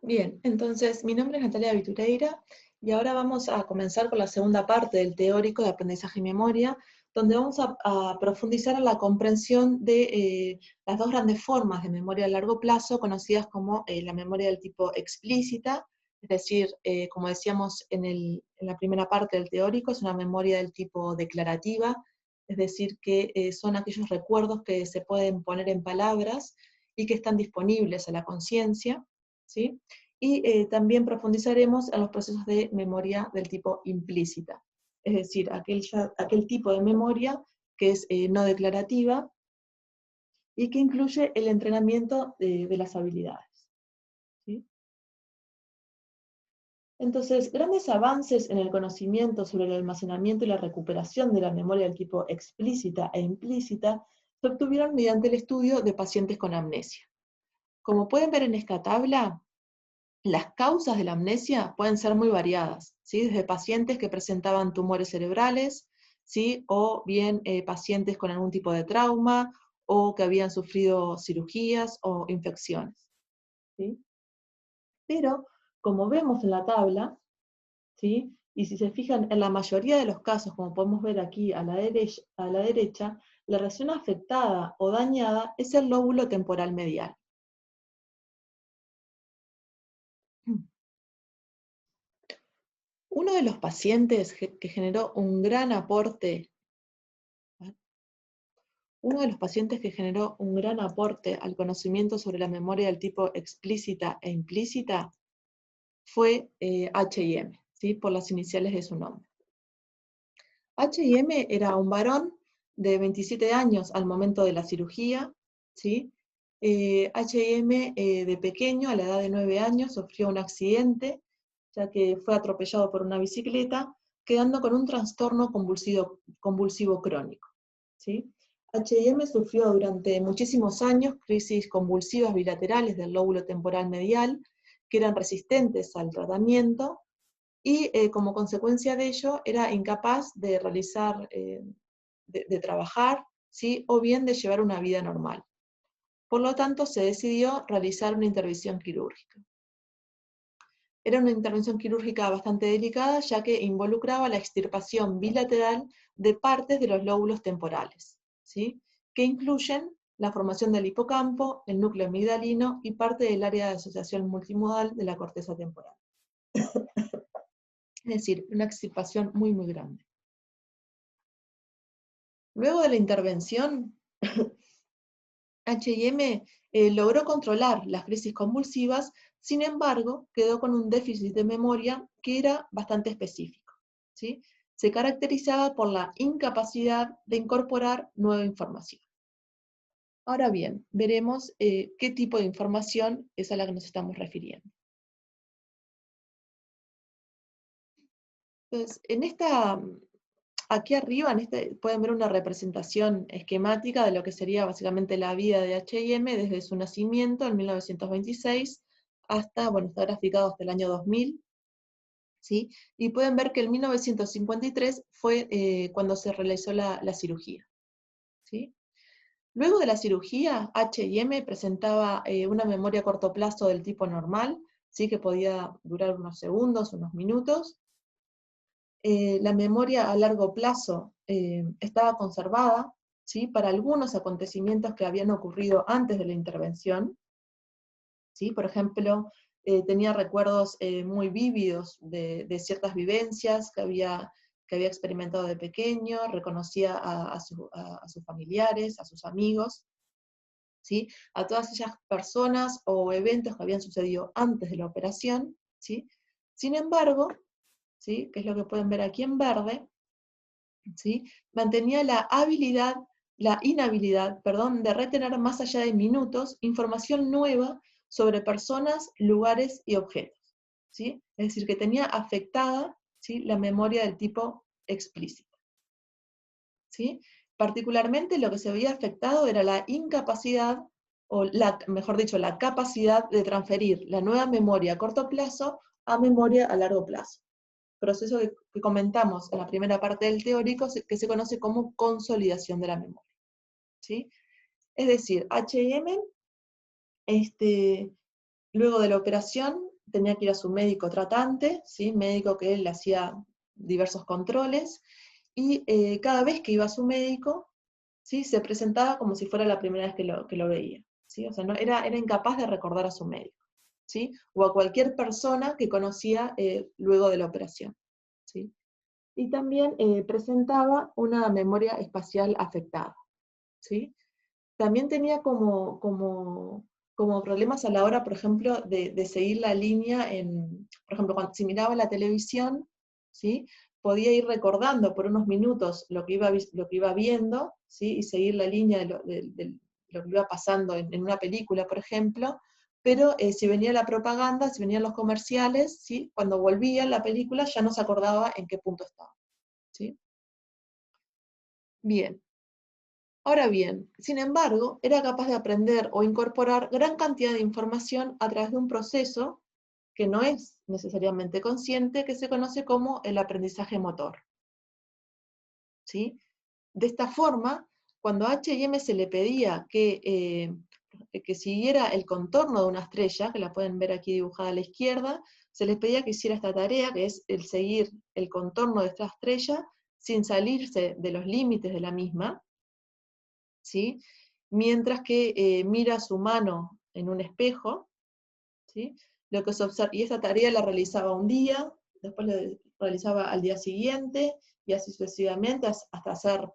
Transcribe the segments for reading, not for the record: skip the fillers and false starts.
Bien, entonces mi nombre es Natalia Vitureira y ahora vamos a comenzar con la segunda parte del teórico de aprendizaje y memoria, donde vamos a profundizar en la comprensión de las dos grandes formas de memoria a largo plazo, conocidas como la memoria del tipo explícita, es decir, como decíamos en la primera parte del teórico, es una memoria del tipo declarativa, es decir, que son aquellos recuerdos que se pueden poner en palabras y que están disponibles a la conciencia, ¿sí? Y también profundizaremos en los procesos de memoria del tipo implícita, es decir, aquel tipo de memoria que es no declarativa y que incluye el entrenamiento de las habilidades, ¿sí? Entonces, grandes avances en el conocimiento sobre el almacenamiento y la recuperación de la memoria del tipo explícita e implícita se obtuvieron mediante el estudio de pacientes con amnesia. Como pueden ver en esta tabla, las causas de la amnesia pueden ser muy variadas, ¿sí? Desde pacientes que presentaban tumores cerebrales, ¿sí? O bien pacientes con algún tipo de trauma, o que habían sufrido cirugías o infecciones, ¿sí? Pero, como vemos en la tabla, ¿sí? Y si se fijan, en la mayoría de los casos, como podemos ver aquí a la derecha, la región afectada o dañada es el lóbulo temporal medial. Uno de los pacientes que generó un gran aporte, uno de los pacientes que generó un gran aporte al conocimiento sobre la memoria del tipo explícita e implícita fue H&M, ¿sí? Por las iniciales de su nombre. H&M era un varón de 27 años al momento de la cirugía, ¿sí? H&M de pequeño, a la edad de 9 años, sufrió un accidente, ya que fue atropellado por una bicicleta, quedando con un trastorno convulsivo crónico, ¿sí? H&M sufrió durante muchísimos años crisis convulsivas bilaterales del lóbulo temporal medial, que eran resistentes al tratamiento, y como consecuencia de ello era incapaz de realizar, de trabajar, ¿sí? O bien de llevar una vida normal. Por lo tanto, se decidió realizar una intervención quirúrgica. Era una intervención quirúrgica bastante delicada, ya que involucraba la extirpación bilateral de partes de los lóbulos temporales, ¿sí? Que incluyen la formación del hipocampo, el núcleo amigdalino y parte del área de asociación multimodal de la corteza temporal. Es decir, una extirpación muy, muy grande. Luego de la intervención, H&M logró controlar las crisis convulsivas, sin embargo, quedó con un déficit de memoria que era bastante específico, ¿sí? Se caracterizaba por la incapacidad de incorporar nueva información. Ahora bien, veremos qué tipo de información es a la que nos estamos refiriendo. Entonces, aquí arriba pueden ver una representación esquemática de lo que sería básicamente la vida de H&M desde su nacimiento en 1926 hasta, bueno, está graficado hasta el año 2000, ¿sí? Y pueden ver que en 1953 fue cuando se realizó la cirugía, ¿sí? Luego de la cirugía, H&M presentaba una memoria a corto plazo del tipo normal, ¿sí? Que podía durar unos segundos, unos minutos. La memoria a largo plazo estaba conservada, ¿sí? Para algunos acontecimientos que habían ocurrido antes de la intervención, ¿sí? Por ejemplo, tenía recuerdos muy vívidos de ciertas vivencias que había experimentado de pequeño, reconocía a sus familiares, a sus amigos, ¿sí? A todas esas personas o eventos que habían sucedido antes de la operación, ¿sí? Sin embargo, ¿sí? Que es lo que pueden ver aquí en verde, ¿sí? Mantenía la inhabilidad, perdón, de retener más allá de minutos información nueva sobre personas, lugares y objetos, ¿sí? Es decir, que tenía afectada, ¿sí? La memoria del tipo explícito, ¿sí? Particularmente lo que se veía afectado era la incapacidad, mejor dicho, la capacidad de transferir la nueva memoria a corto plazo a memoria a largo plazo. Proceso que comentamos en la primera parte del teórico, que se conoce como consolidación de la memoria, ¿sí? Es decir, H&M Luego de la operación tenía que ir a su médico tratante, ¿sí? Médico que le hacía diversos controles, y cada vez que iba a su médico, ¿sí? Se presentaba como si fuera la primera vez que lo veía, ¿sí? O sea, no, era incapaz de recordar a su médico, ¿sí? O a cualquier persona que conocía luego de la operación, ¿sí? Y también presentaba una memoria espacial afectada, ¿sí? También tenía como problemas a la hora, por ejemplo, de seguir la línea por ejemplo, si miraba la televisión, ¿sí? Podía ir recordando por unos minutos lo que iba viendo, ¿sí? Y seguir la línea de lo que iba pasando en una película, por ejemplo, pero si venía la propaganda, si venían los comerciales, ¿sí? Cuando volvía la película ya no se acordaba en qué punto estaba, ¿sí? Bien. Ahora bien, sin embargo, era capaz de aprender o incorporar gran cantidad de información a través de un proceso que no es necesariamente consciente, que se conoce como el aprendizaje motor, ¿sí? De esta forma, cuando a H&M se le pedía que siguiera el contorno de una estrella, que la pueden ver aquí dibujada a la izquierda, se les pedía que hiciera esta tarea, que es el seguir el contorno de esta estrella sin salirse de los límites de la misma, ¿sí? Mientras que mira su mano en un espejo, ¿sí? Lo que se observa, y esa tarea la realizaba un día, después la realizaba al día siguiente, y así sucesivamente, hasta hacer,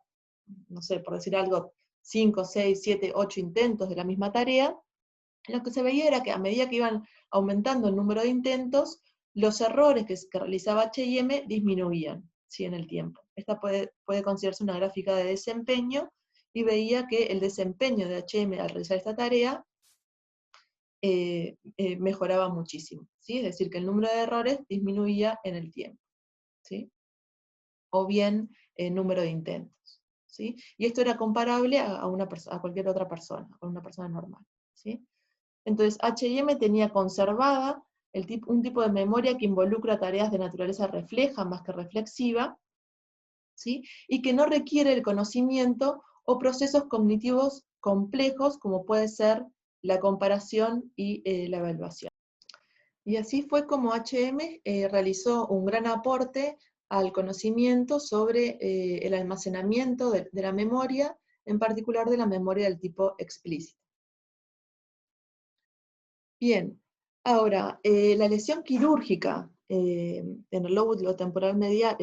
no sé, por decir algo, 5, 6, 7, 8 intentos de la misma tarea. Lo que se veía era que a medida que iban aumentando el número de intentos, los errores que realizaba H&M disminuían, ¿sí? En el tiempo. Esta puede considerarse una gráfica de desempeño, y veía que el desempeño de H&M al realizar esta tarea mejoraba muchísimo, ¿sí? Es decir, que el número de errores disminuía en el tiempo, ¿sí? O bien el número de intentos, ¿sí? Y esto era comparable a cualquier otra persona, a una persona normal, ¿sí? Entonces, H&M tenía conservada un tipo de memoria que involucra tareas de naturaleza refleja más que reflexiva, ¿sí? Y que no requiere el conocimiento o procesos cognitivos complejos, como puede ser la comparación y la evaluación. Y así fue como H&M realizó un gran aporte al conocimiento sobre el almacenamiento de la memoria, en particular de la memoria del tipo explícito. Bien, ahora, la lesión quirúrgica en el lóbulo temporal medial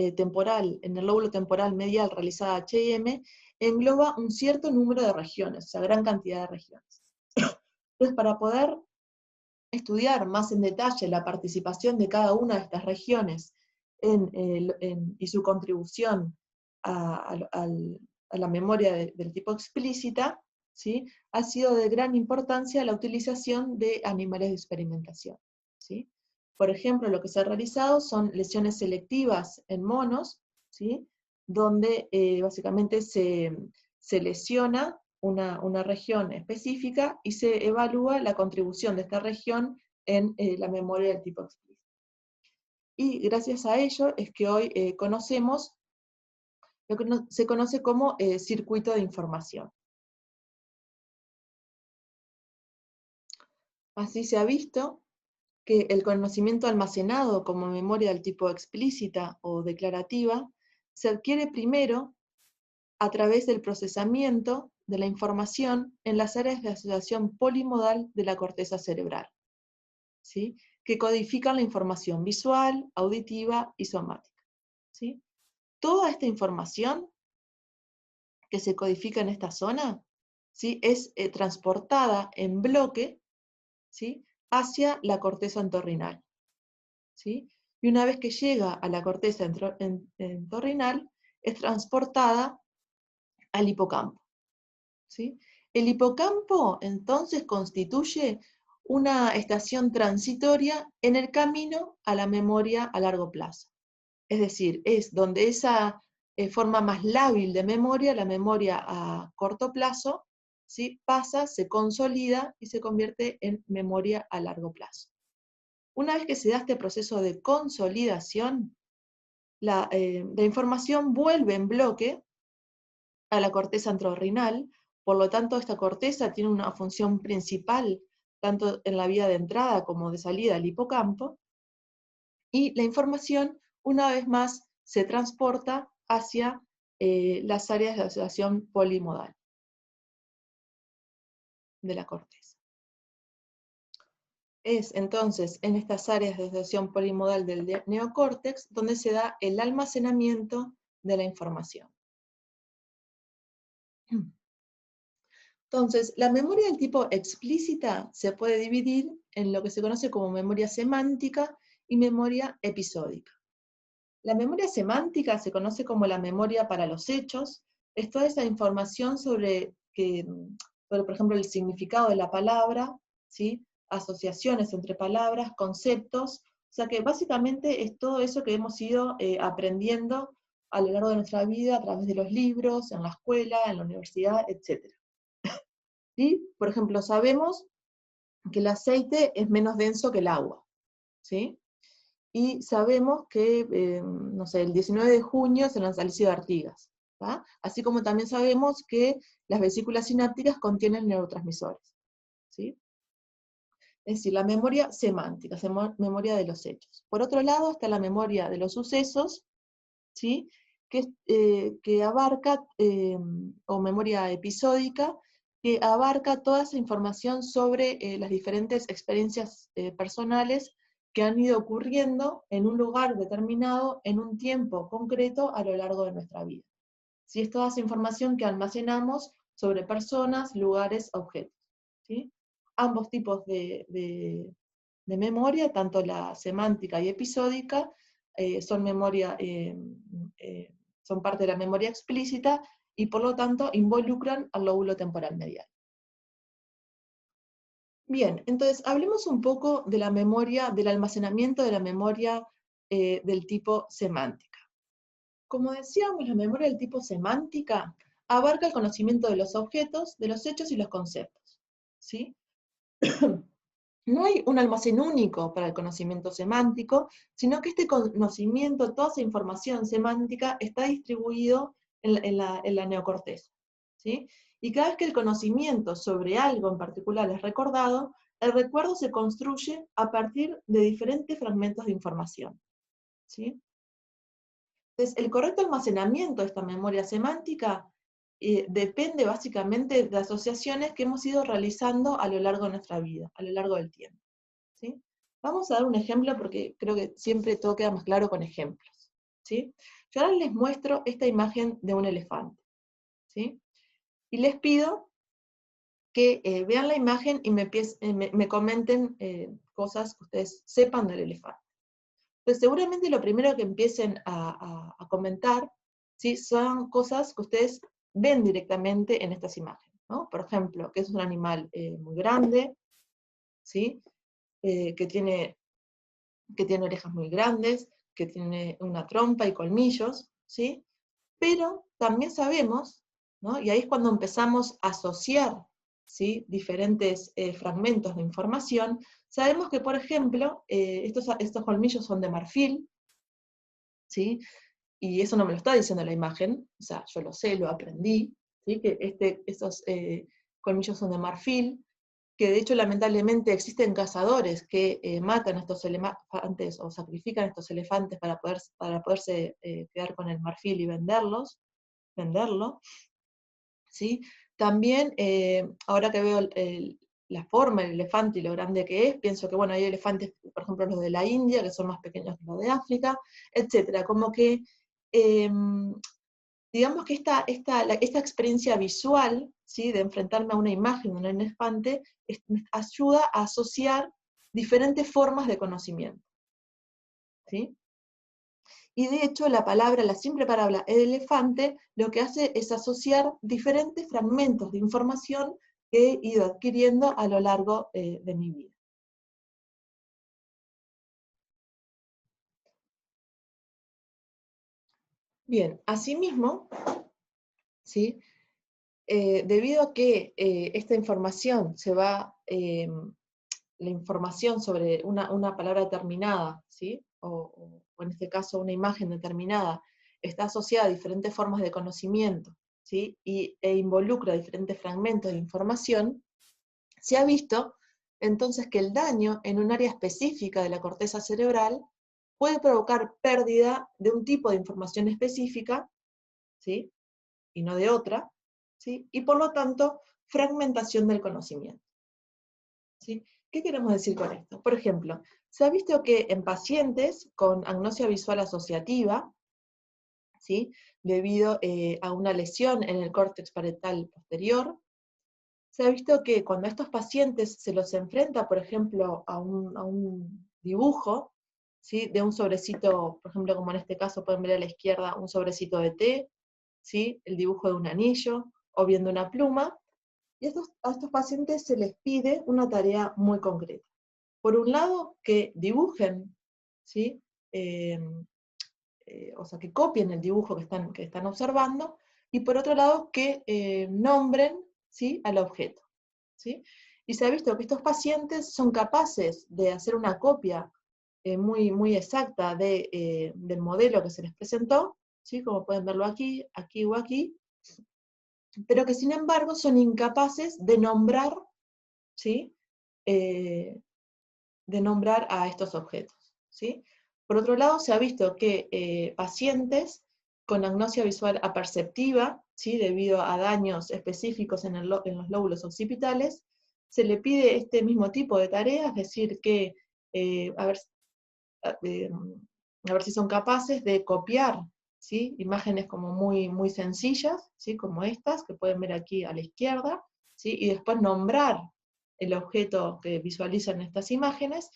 realizada H&M engloba un cierto número de regiones, o sea, gran cantidad de regiones. Entonces, para poder estudiar más en detalle la participación de cada una de estas regiones y su contribución a la memoria del tipo explícita, ¿sí? Ha sido de gran importancia la utilización de animales de experimentación, ¿sí? Por ejemplo, lo que se ha realizado son lesiones selectivas en monos, ¿sí? Donde básicamente se lesiona una región específica y se evalúa la contribución de esta región en la memoria del tipo explícito. Y gracias a ello es que hoy conocemos lo que se conoce como circuito de información. Así se ha visto que el conocimiento almacenado como memoria del tipo explícita o declarativa se adquiere primero a través del procesamiento de la información en las áreas de asociación polimodal de la corteza cerebral, ¿sí? Que codifican la información visual, auditiva y somática, ¿sí? Toda esta información que se codifica en esta zona, ¿sí? Es transportada en bloque, ¿sí? Hacia la corteza entorrinal, ¿sí? Y una vez que llega a la corteza entorrinal, es transportada al hipocampo, ¿sí? El hipocampo entonces constituye una estación transitoria en el camino a la memoria a largo plazo. Es decir, es donde esa forma más lábil de memoria, la memoria a corto plazo, ¿sí? Pasa, se consolida y se convierte en memoria a largo plazo. Una vez que se da este proceso de consolidación, la información vuelve en bloque a la corteza entorrinal. Por lo tanto, esta corteza tiene una función principal tanto en la vía de entrada como de salida al hipocampo, y la información, una vez más, se transporta hacia las áreas de asociación polimodal de la corteza. Es entonces en estas áreas de asociación polimodal del neocórtex donde se da el almacenamiento de la información. Entonces, la memoria del tipo explícita se puede dividir en lo que se conoce como memoria semántica y memoria episódica. La memoria semántica se conoce como la memoria para los hechos, es toda esa información sobre, por ejemplo, el significado de la palabra, ¿sí? Asociaciones entre palabras, conceptos, o sea que básicamente es todo eso que hemos ido aprendiendo a lo largo de nuestra vida a través de los libros, en la escuela, en la universidad, etc. ¿Sí? Por ejemplo, sabemos que el aceite es menos denso que el agua, ¿sí? Y sabemos que, no sé, el 19 de junio es el natalicio de Artigas, ¿va? Así como también sabemos que las vesículas sinápticas contienen neurotransmisores, ¿sí? Es decir, la memoria semántica, memoria de los hechos. Por otro lado está la memoria de los sucesos, ¿sí? Que abarca, o memoria episódica, que abarca toda esa información sobre las diferentes experiencias personales que han ido ocurriendo en un lugar determinado, en un tiempo concreto a lo largo de nuestra vida. ¿Sí? Es toda esa información que almacenamos sobre personas, lugares, objetos. ¿Sí? Ambos tipos de memoria, tanto la semántica y episódica, son son parte de la memoria explícita y por lo tanto involucran al lóbulo temporal medial. Bien, entonces hablemos un poco de la memoria, del almacenamiento de la memoria del tipo semántica. Como decíamos, la memoria del tipo semántica abarca el conocimiento de los objetos, de los hechos y los conceptos. ¿Sí? No hay un almacén único para el conocimiento semántico, sino que este conocimiento, toda esa información semántica está distribuido en la neocorteza. ¿Sí? Y cada vez que el conocimiento sobre algo en particular es recordado, el recuerdo se construye a partir de diferentes fragmentos de información. ¿Sí? Entonces, el correcto almacenamiento de esta memoria semántica depende básicamente de asociaciones que hemos ido realizando a lo largo de nuestra vida, a lo largo del tiempo. ¿Sí? Vamos a dar un ejemplo porque creo que siempre todo queda más claro con ejemplos. ¿Sí? Yo ahora les muestro esta imagen de un elefante. ¿Sí? Y les pido que vean la imagen y me comenten cosas que ustedes sepan del elefante. Entonces seguramente lo primero que empiecen a comentar, ¿sí? Son cosas que ustedes ven directamente en estas imágenes. ¿No? Por ejemplo, que es un animal muy grande, ¿sí? Que tiene orejas muy grandes, que tiene una trompa y colmillos, ¿sí? Pero también sabemos, ¿no? Y ahí es cuando empezamos a asociar, ¿sí? Diferentes fragmentos de información, sabemos que, por ejemplo, estos colmillos son de marfil, ¿sí? Y eso no me lo está diciendo la imagen, o sea, yo lo sé, lo aprendí, ¿sí? Que estos colmillos son de marfil, que de hecho lamentablemente existen cazadores que matan a estos elefantes o sacrifican a estos elefantes para poderse quedar con el marfil y venderlo. ¿Sí? También, ahora que veo la forma del elefante y lo grande que es, pienso que bueno, hay elefantes, por ejemplo los de la India, que son más pequeños que los de África, etc. Como que digamos que esta experiencia visual, ¿sí? De enfrentarme a una imagen de un elefante, ayuda a asociar diferentes formas de conocimiento. ¿Sí? Y de hecho la simple palabra elefante, lo que hace es asociar diferentes fragmentos de información que he ido adquiriendo a lo largo de mi vida. Bien, asimismo, ¿sí? Debido a que esta información la información sobre una palabra determinada, ¿sí? O en este caso una imagen determinada, está asociada a diferentes formas de conocimiento, ¿sí? E involucra diferentes fragmentos de información, se ha visto entonces que el daño en un área específica de la corteza cerebral puede provocar pérdida de un tipo de información específica, ¿sí? Y no de otra, ¿sí? Y por lo tanto, fragmentación del conocimiento, ¿sí? ¿Qué queremos decir con esto? Por ejemplo, se ha visto que en pacientes con agnosia visual asociativa, ¿sí? Debido a una lesión en el córtex parietal posterior, se ha visto que cuando a estos pacientes se los enfrenta, por ejemplo, a un dibujo, ¿sí? De un sobrecito, por ejemplo, como en este caso pueden ver a la izquierda, un sobrecito de té, ¿sí? El dibujo de un anillo, o viendo una pluma, y a estos pacientes se les pide una tarea muy concreta. Por un lado, que dibujen, ¿sí? Eh, o sea, que copien el dibujo que están observando, y por otro lado, que nombren, ¿sí? Al objeto, ¿sí? Y se ha visto que estos pacientes son capaces de hacer una copia muy exacta del modelo que se les presentó, ¿sí? Como pueden verlo aquí, aquí o aquí, pero que sin embargo son incapaces de nombrar, ¿sí? Eh, de nombrar a estos objetos, ¿sí? Por otro lado, se ha visto que pacientes con agnosia visual aperceptiva, ¿sí? Debido a daños específicos en los lóbulos occipitales, se le pide este mismo tipo de tarea, es decir, que a ver, eh, a ver si son capaces de copiar, ¿sí? Imágenes como muy sencillas, ¿sí? Como estas, que pueden ver aquí a la izquierda, ¿sí? Y después nombrar el objeto que visualizan estas imágenes,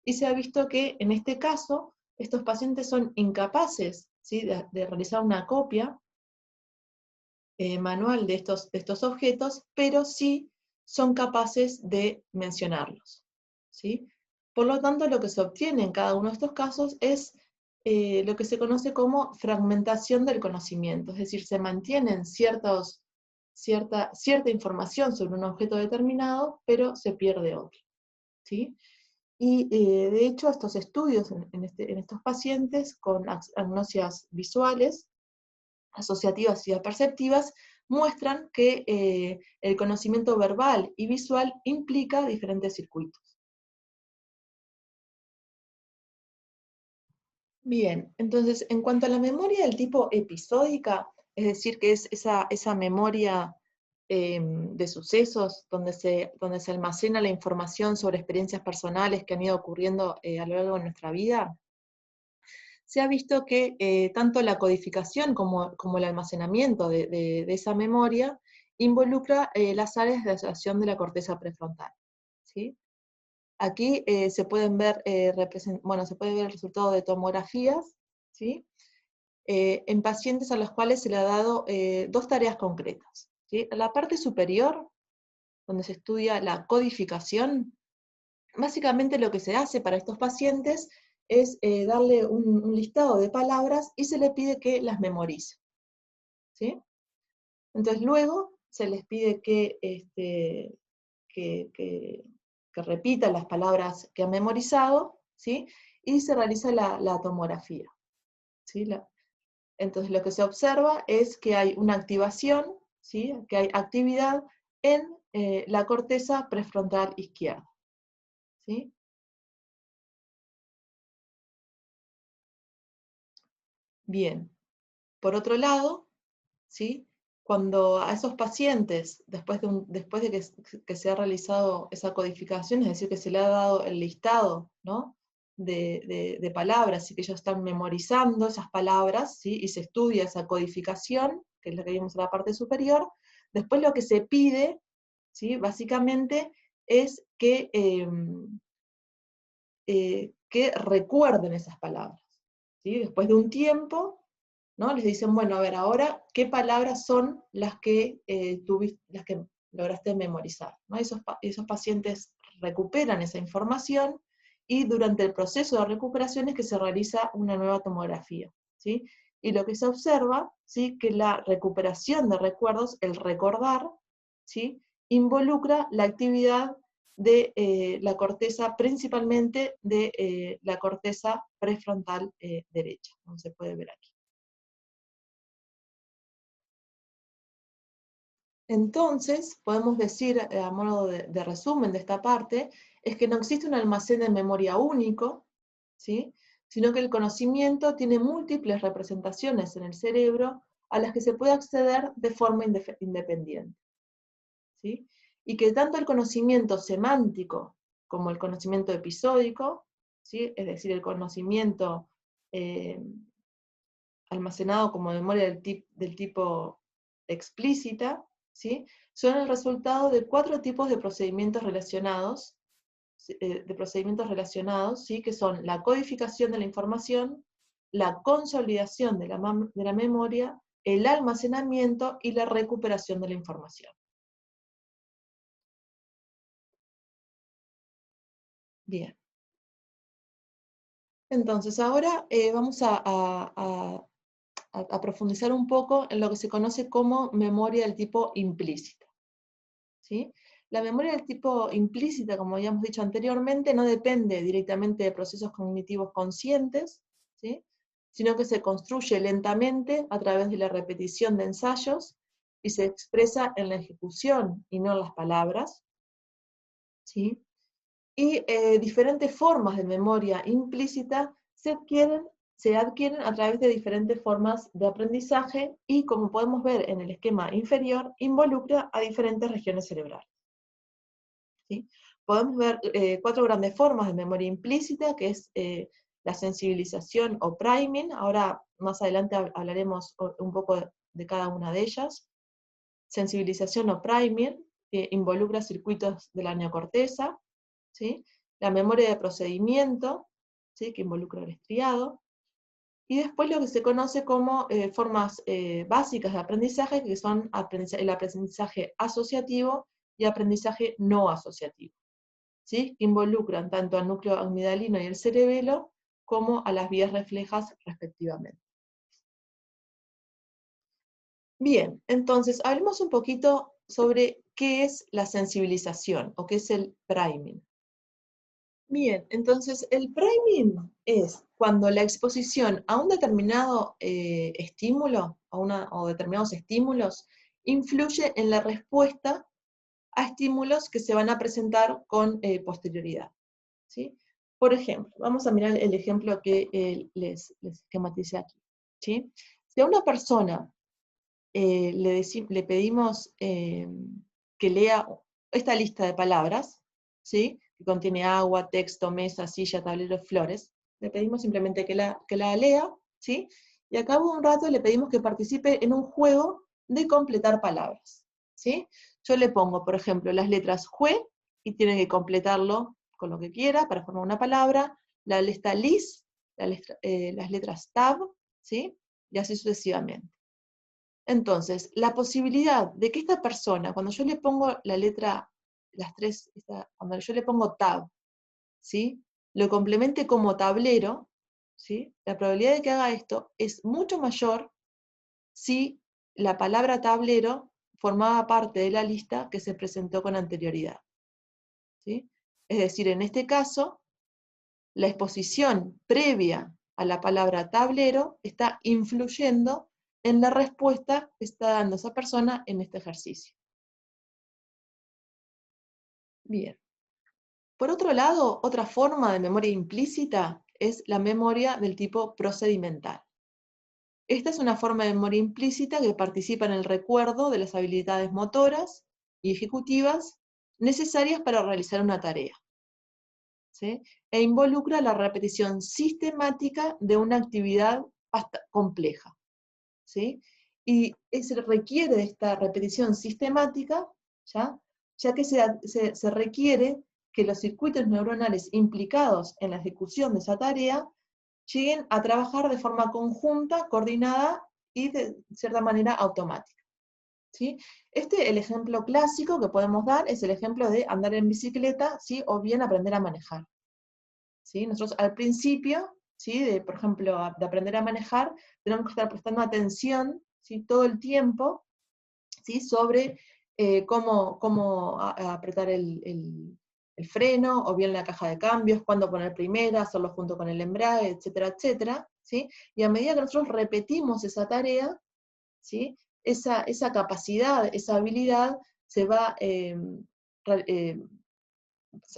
y se ha visto que en este caso estos pacientes son incapaces, ¿sí? de realizar una copia manual de estos objetos, pero sí son capaces de mencionarlos, ¿sí? Por lo tanto, lo que se obtiene en cada uno de estos casos es lo que se conoce como fragmentación del conocimiento, es decir, se mantienen cierta información sobre un objeto determinado, pero se pierde otro, ¿sí? Y de hecho, estos estudios en estos pacientes con agnosias visuales, asociativas y aperceptivas, muestran que el conocimiento verbal y visual implica diferentes circuitos. Bien, entonces, en cuanto a la memoria del tipo episódica, es decir, que es esa memoria de sucesos donde se almacena la información sobre experiencias personales que han ido ocurriendo a lo largo de nuestra vida, se ha visto que tanto la codificación como el almacenamiento de esa memoria involucra las áreas de asociación de la corteza prefrontal, ¿sí? Aquí se pueden ver, bueno, se puede ver el resultado de tomografías, ¿sí? En pacientes a los cuales se le ha dado dos tareas concretas, ¿sí? En la parte superior, donde se estudia la codificación, básicamente lo que se hace para estos pacientes es darle un listado de palabras y se le pide que las memorice, ¿sí? Entonces luego se les pide que, que- que repita las palabras que han memorizado, ¿sí? Y se realiza la tomografía, ¿sí? Entonces lo que se observa es que hay una activación, ¿sí? Que hay actividad en la corteza prefrontal izquierda, ¿sí? Bien. Por otro lado, ¿sí? Cuando a esos pacientes, después de que se ha realizado esa codificación, es decir, que se le ha dado el listado, ¿no? de palabras y que ellos están memorizando esas palabras, ¿sí? Y se estudia esa codificación, que es la que vimos en la parte superior, después lo que se pide, ¿sí? Básicamente es que recuerden esas palabras, ¿sí? Después de un tiempo, ¿no? Les dicen, bueno, a ver, ahora, ¿qué palabras son las que lograste memorizar? ¿No? Esos pacientes recuperan esa información y durante el proceso de recuperación es que se realiza una nueva tomografía, ¿sí? Y lo que se observa, ¿sí? Que la recuperación de recuerdos, el recordar, ¿sí? Involucra la actividad de la corteza, principalmente de la corteza prefrontal derecha, como se puede ver aquí. Entonces, podemos decir, a modo de resumen de esta parte, es que no existe un almacén de memoria único, ¿sí? Sino que el conocimiento tiene múltiples representaciones en el cerebro a las que se puede acceder de forma independiente, ¿sí? Y que tanto el conocimiento semántico como el conocimiento episódico, ¿sí? Es decir, el conocimiento eh, almacenado como memoria del tipo explícita, ¿sí? Son el resultado de 4 tipos de procedimientos relacionados, ¿sí? Que son la codificación de la información, la consolidación de la memoria, el almacenamiento y la recuperación de la información. Bien. Entonces, ahora vamos a profundizar un poco en lo que se conoce como memoria del tipo implícita, ¿sí? La memoria del tipo implícita, como habíamos dicho anteriormente, no depende directamente de procesos cognitivos conscientes, ¿sí? Sino que se construye lentamente a través de la repetición de ensayos y se expresa en la ejecución y no en las palabras, ¿sí? Y diferentes formas de memoria implícita se adquieren a través de diferentes formas de aprendizaje y, como podemos ver en el esquema inferior, involucra a diferentes regiones cerebrales, ¿sí? Podemos ver 4 grandes formas de memoria implícita, que es la sensibilización o priming. Ahora, más adelante hablaremos un poco de cada una de ellas. Sensibilización o priming, que involucra circuitos de la neocorteza, ¿sí? La memoria de procedimiento, ¿sí? Que involucra el estriado, y después lo que se conoce como formas básicas de aprendizaje, que son el aprendizaje asociativo y aprendizaje no asociativo, ¿sí? Que involucran tanto al núcleo amigdalino y el cerebelo, como a las vías reflejas respectivamente. Bien, entonces hablemos un poquito sobre qué es la sensibilización o qué es el priming. Bien, entonces el priming es cuando la exposición a un determinado estímulo o determinados estímulos influye en la respuesta a estímulos que se van a presentar con posterioridad, ¿sí? Por ejemplo, vamos a mirar el ejemplo que les esquematicé aquí, ¿sí? Si a una persona le pedimos que lea esta lista de palabras, ¿sí? Que contiene agua, texto, mesa, silla, tablero, flores. Le pedimos simplemente que la lea, ¿sí? Y a cabo de un rato le pedimos que participe en un juego de completar palabras, ¿sí? Yo le pongo, por ejemplo, las letras jue, y tiene que completarlo con lo que quiera para formar una palabra, la letra lis, las letras tab, ¿sí? Y así sucesivamente. Entonces, la posibilidad de que esta persona, cuando yo le pongo la letra, cuando yo le pongo tab, ¿sí? Lo complemente como tablero, ¿sí? La probabilidad de que haga esto es mucho mayor si la palabra tablero formaba parte de la lista que se presentó con anterioridad, ¿sí? Es decir, en este caso, la exposición previa a la palabra tablero está influyendo en la respuesta que está dando esa persona en este ejercicio. Bien. Por otro lado, otra forma de memoria implícita es la memoria del tipo procedimental. Esta es una forma de memoria implícita que participa en el recuerdo de las habilidades motoras y ejecutivas necesarias para realizar una tarea, ¿sí? E involucra la repetición sistemática de una actividad compleja, ¿sí? Y se requiere esta repetición sistemática, ya que se requiere que los circuitos neuronales implicados en la ejecución de esa tarea lleguen a trabajar de forma conjunta, coordinada y de cierta manera automática, ¿sí? El ejemplo clásico que podemos dar es el ejemplo de andar en bicicleta, ¿sí? O bien aprender a manejar, ¿sí? Nosotros al principio, ¿sí? Por ejemplo, de aprender a manejar, tenemos que estar prestando atención, ¿sí? Todo el tiempo, ¿sí? Sobre cómo apretar el freno, o bien la caja de cambios, cuándo poner primera, hacerlo junto con el embrague, etcétera, etcétera, ¿sí? Y a medida que nosotros repetimos esa tarea, ¿sí? esa capacidad, esa habilidad se va,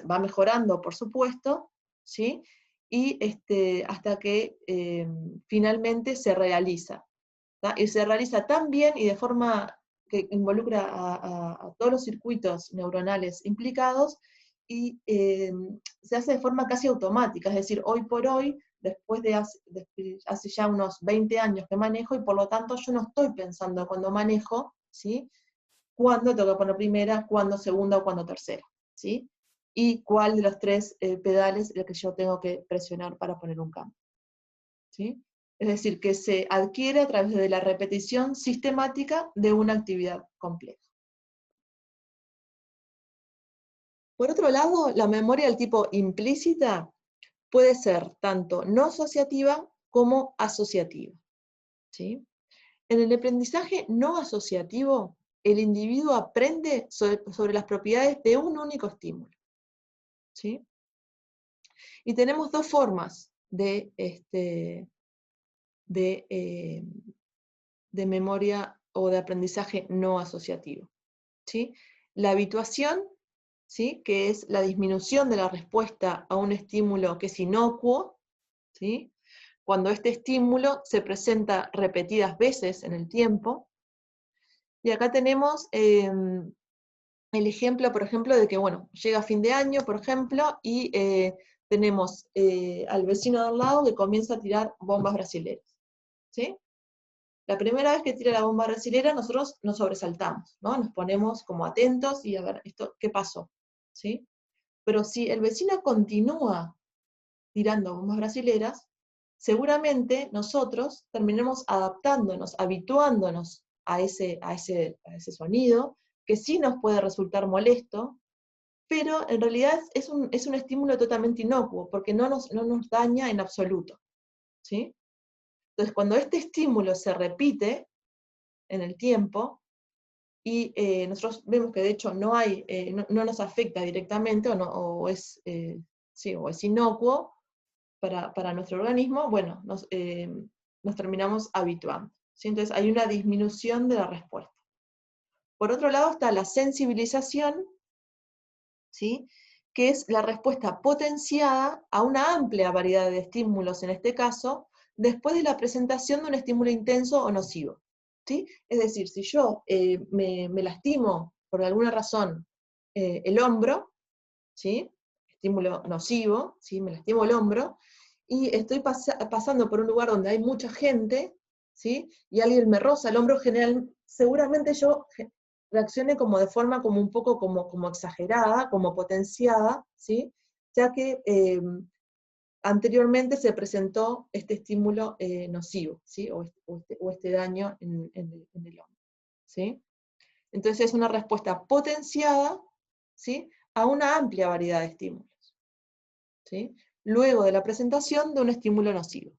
va mejorando, por supuesto, ¿sí? Y hasta que finalmente se realiza. ¿tá? Y se realiza tan bien y de forma que involucra a todos los circuitos neuronales implicados, y se hace de forma casi automática, es decir, hoy por hoy, después de hace ya unos 20 años que manejo, y por lo tanto yo no estoy pensando cuando manejo, ¿sí? Cuándo tengo que poner primera, cuándo segunda o cuándo tercera, ¿sí? Y cuál de los tres pedales es el que yo tengo que presionar para poner un cambio, ¿sí? Es decir, que se adquiere a través de la repetición sistemática de una actividad compleja. Por otro lado, la memoria del tipo implícita puede ser tanto no asociativa como asociativa, ¿sí? En el aprendizaje no asociativo, el individuo aprende sobre las propiedades de un único estímulo, ¿sí? Y tenemos dos formas de memoria o de aprendizaje no asociativo, ¿sí? La habituación, ¿sí? Que es la disminución de la respuesta a un estímulo que es inocuo, ¿sí? Cuando este estímulo se presenta repetidas veces en el tiempo. Y acá tenemos el ejemplo, por ejemplo, de que, bueno, llega fin de año, por ejemplo, y tenemos al vecino de al lado que comienza a tirar bombas brasileras, ¿sí? La primera vez que tira la bomba brasilera, nosotros nos sobresaltamos, ¿no? Nos ponemos como atentos y a ver, esto, ¿qué pasó? ¿Sí? Pero si el vecino continúa tirando bombas brasileras, seguramente nosotros terminemos adaptándonos, habituándonos a ese sonido, que sí nos puede resultar molesto, pero en realidad es un estímulo totalmente inocuo, porque no nos daña en absoluto, ¿sí? Entonces, cuando este estímulo se repite en el tiempo, y nosotros vemos que de hecho no nos afecta directamente, o es inocuo para nuestro organismo, bueno, nos terminamos habituando, ¿sí? Entonces hay una disminución de la respuesta. Por otro lado está la sensibilización, ¿sí? Que es la respuesta potenciada a una amplia variedad de estímulos, en este caso, después de la presentación de un estímulo intenso o nocivo, ¿sí? Es decir, si yo me lastimo por alguna razón el hombro, ¿sí? Estímulo nocivo, ¿sí? Me lastimo el hombro, y estoy pasando por un lugar donde hay mucha gente, ¿sí? Y alguien me roza el hombro, seguramente yo reaccione como de forma como un poco como exagerada, como potenciada, ¿sí? Ya que anteriormente se presentó este estímulo nocivo, ¿sí? O este daño en el hombro, ¿sí? Entonces es una respuesta potenciada, ¿sí? A una amplia variedad de estímulos, ¿sí? Luego de la presentación de un estímulo nocivo.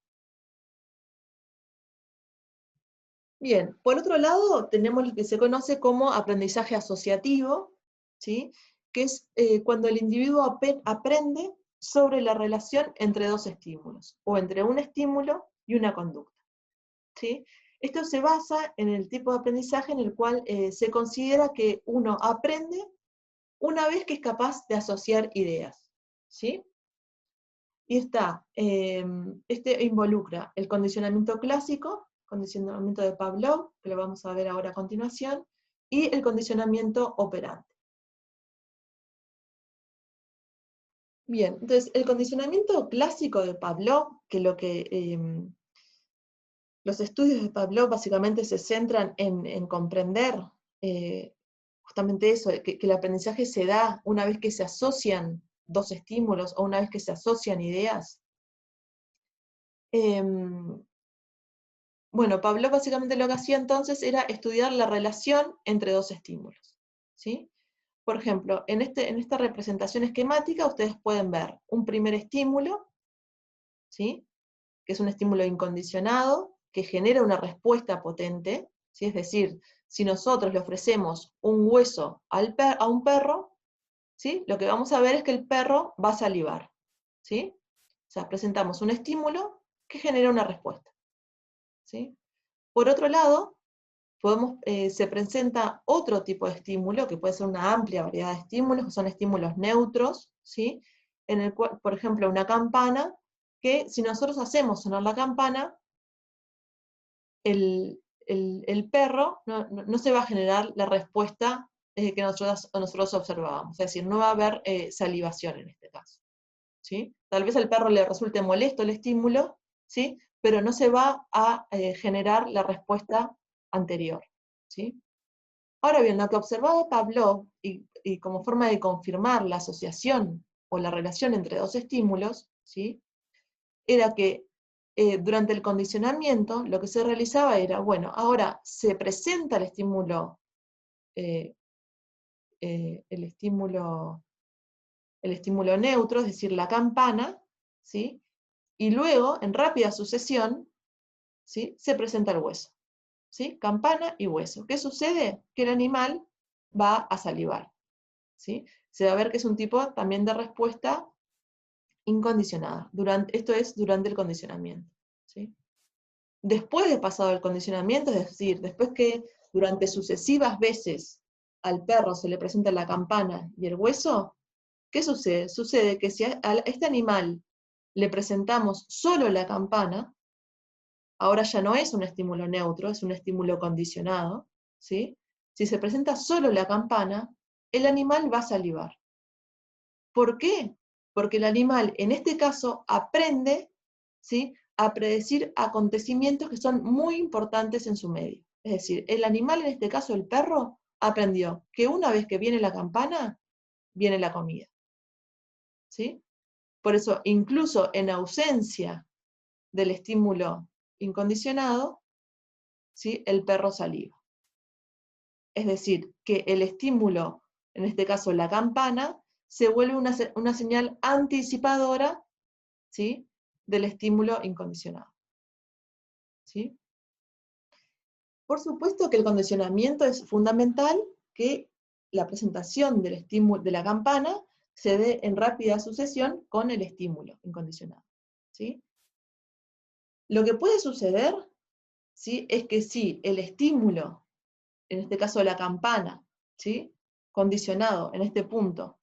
Bien, por otro lado tenemos lo que se conoce como aprendizaje asociativo, ¿sí? Que es cuando el individuo aprende sobre la relación entre dos estímulos, o entre un estímulo y una conducta, ¿sí? Esto se basa en el tipo de aprendizaje en el cual se considera que uno aprende una vez que es capaz de asociar ideas, ¿sí? Y este involucra el condicionamiento clásico, condicionamiento de Pavlov, que lo vamos a ver ahora a continuación, y el condicionamiento operante. Bien, entonces el condicionamiento clásico de Pavlov, los estudios de Pavlov básicamente se centran en comprender justamente eso, que el aprendizaje se da una vez que se asocian dos estímulos o una vez que se asocian ideas. Bueno, Pavlov básicamente lo que hacía entonces era estudiar la relación entre dos estímulos, ¿sí? Por ejemplo, en esta representación esquemática ustedes pueden ver un primer estímulo, ¿sí? Que es un estímulo incondicionado, que genera una respuesta potente, ¿sí? Es decir, si nosotros le ofrecemos un hueso a un perro, ¿sí? Lo que vamos a ver es que el perro va a salivar, ¿sí? O sea, presentamos un estímulo que genera una respuesta, ¿sí? Por otro lado, se presenta otro tipo de estímulo, que puede ser una amplia variedad de estímulos, que son estímulos neutros, ¿sí? En el cual, por ejemplo, una campana, que si nosotros hacemos sonar la campana, el perro no se va a generar la respuesta que nosotros observábamos, es decir, no va a haber salivación en este caso, ¿sí? Tal vez al perro le resulte molesto el estímulo, ¿sí? Pero no se va a generar la respuesta anterior, ¿sí? Ahora bien, lo que observaba Pavlov, y como forma de confirmar la asociación o la relación entre dos estímulos, ¿sí? Era que durante el condicionamiento lo que se realizaba era, bueno, ahora se presenta eh, el estímulo, el estímulo neutro, es decir, la campana, ¿sí? Y luego, en rápida sucesión, ¿sí? Se presenta el hueso, ¿sí? Campana y hueso. ¿Qué sucede? Que el animal va a salivar, ¿sí? Se va a ver que es un tipo también de respuesta incondicionada. Esto es durante el condicionamiento, ¿sí? Después de pasado el condicionamiento, es decir, después que durante sucesivas veces al perro se le presenta la campana y el hueso, ¿qué sucede? Sucede que si a este animal le presentamos solo la campana, ahora ya no es un estímulo neutro, es un estímulo condicionado, ¿sí? Si se presenta solo la campana, el animal va a salivar. ¿Por qué? Porque el animal, en este caso, aprende, ¿sí?, a predecir acontecimientos que son muy importantes en su medio. Es decir, el animal, en este caso el perro, aprendió que una vez que viene la campana, viene la comida, ¿sí? Por eso, incluso en ausencia del estímulo incondicionado, ¿sí?, el perro saliva. Es decir, que el estímulo, en este caso la campana, se vuelve una señal anticipadora, ¿sí?, del estímulo incondicionado, ¿sí? Por supuesto que el condicionamiento es fundamental, que la presentación del estímulo de la campana se dé en rápida sucesión con el estímulo incondicionado, ¿sí? Lo que puede suceder, ¿sí?, es que si el estímulo, en este caso la campana, ¿sí?, condicionado en este punto,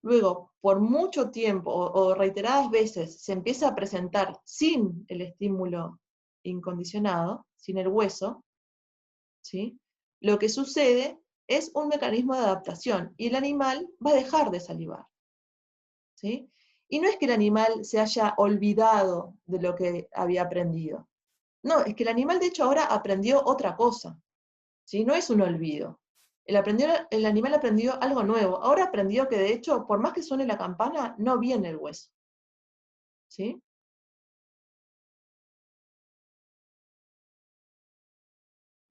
luego por mucho tiempo o reiteradas veces se empieza a presentar sin el estímulo incondicionado, sin el hueso, ¿sí?, lo que sucede es un mecanismo de adaptación y el animal va a dejar de salivar, ¿sí? Y no es que el animal se haya olvidado de lo que había aprendido. No, es que el animal de hecho ahora aprendió otra cosa, ¿sí? No es un olvido. El animal aprendió algo nuevo. Ahora aprendió que de hecho, por más que suene la campana, no viene el hueso, ¿sí?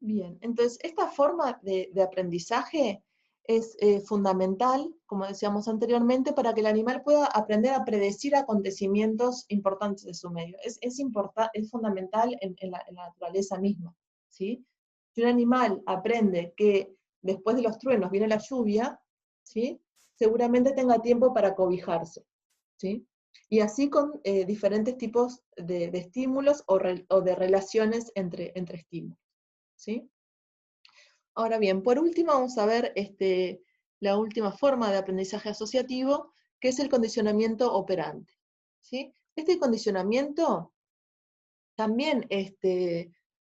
Bien, entonces esta forma de aprendizaje es fundamental, como decíamos anteriormente, para que el animal pueda aprender a predecir acontecimientos importantes de su medio. Es fundamental en la naturaleza misma, ¿sí? Si un animal aprende que después de los truenos viene la lluvia, ¿sí?, seguramente tenga tiempo para cobijarse, ¿sí? Y así con diferentes tipos de estímulos o de relaciones entre estímulos, ¿sí? Ahora bien, por último vamos a ver la última forma de aprendizaje asociativo, que es el condicionamiento operante, ¿sí? Este condicionamiento también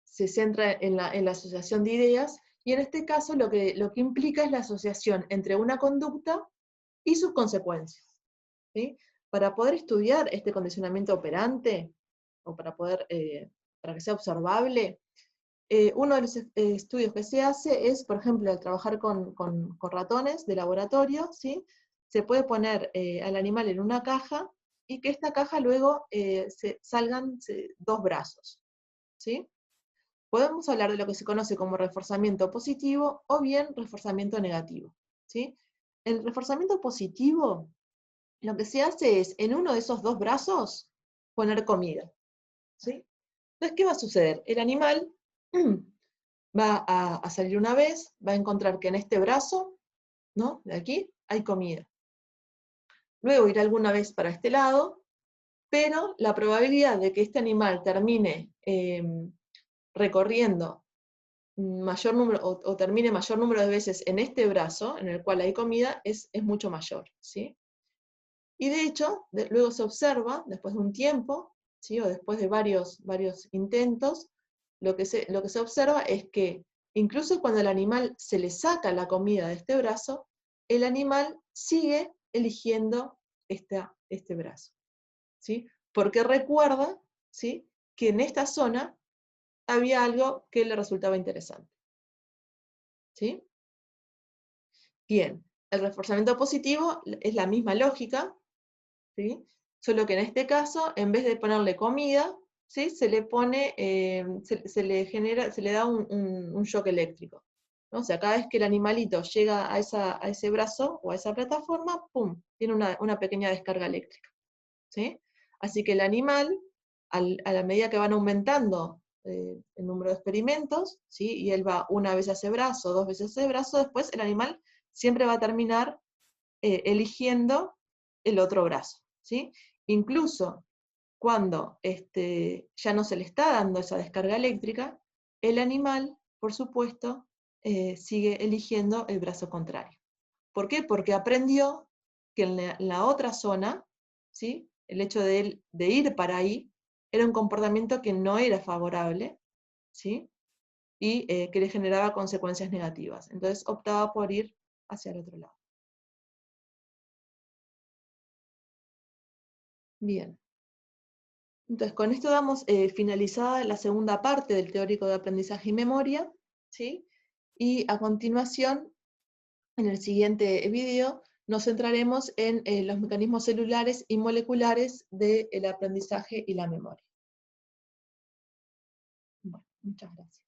se centra en la asociación de ideas, y en este caso lo que implica es la asociación entre una conducta y sus consecuencias, ¿sí? Para poder estudiar este condicionamiento operante, o para que sea observable, uno de los estudios que se hace es, por ejemplo, al trabajar con ratones de laboratorio, ¿sí?, se puede poner al animal en una caja y que esta caja luego salgan dos brazos, ¿sí? Podemos hablar de lo que se conoce como reforzamiento positivo o bien reforzamiento negativo, ¿sí? El reforzamiento positivo, lo que se hace es, en uno de esos dos brazos, poner comida, ¿sí? Entonces, ¿qué va a suceder? El animal va a salir una vez, va a encontrar que en este brazo, ¿no?, de aquí, hay comida. Luego irá alguna vez para este lado, pero la probabilidad de que este animal termine recorriendo mayor número, o termine mayor número de veces en este brazo, en el cual hay comida, es mucho mayor, ¿sí? Y de hecho, luego se observa, después de un tiempo, ¿sí? O después de varios intentos, lo que se observa es que incluso cuando al animal se le saca la comida de este brazo, el animal sigue eligiendo este brazo, ¿sí? Porque recuerda, ¿sí?, que en esta zona había algo que le resultaba interesante, ¿sí? Bien, el reforzamiento positivo es la misma lógica, ¿sí? Solo que en este caso, en vez de ponerle comida, ¿sí?, se le pone, se le da un shock eléctrico, ¿no? O sea, cada vez que el animalito llega a ese brazo o a esa plataforma, ¡pum!, tiene una pequeña descarga eléctrica, ¿sí? Así que el animal, a la medida que van aumentando el número de experimentos, ¿sí?, y él va una vez a ese brazo, dos veces a ese brazo, después el animal siempre va a terminar eligiendo el otro brazo, ¿sí? Incluso cuando ya no se le está dando esa descarga eléctrica, el animal, por supuesto, sigue eligiendo el brazo contrario. ¿Por qué? Porque aprendió que en la otra zona, ¿sí?, el hecho de ir para ahí era un comportamiento que no era favorable, ¿sí?, y que le generaba consecuencias negativas. Entonces optaba por ir hacia el otro lado. Bien. Entonces, con esto damos finalizada la segunda parte del teórico de aprendizaje y memoria, ¿sí? Y a continuación, en el siguiente video, nos centraremos en los mecanismos celulares y moleculares del aprendizaje y la memoria. Bueno, muchas gracias.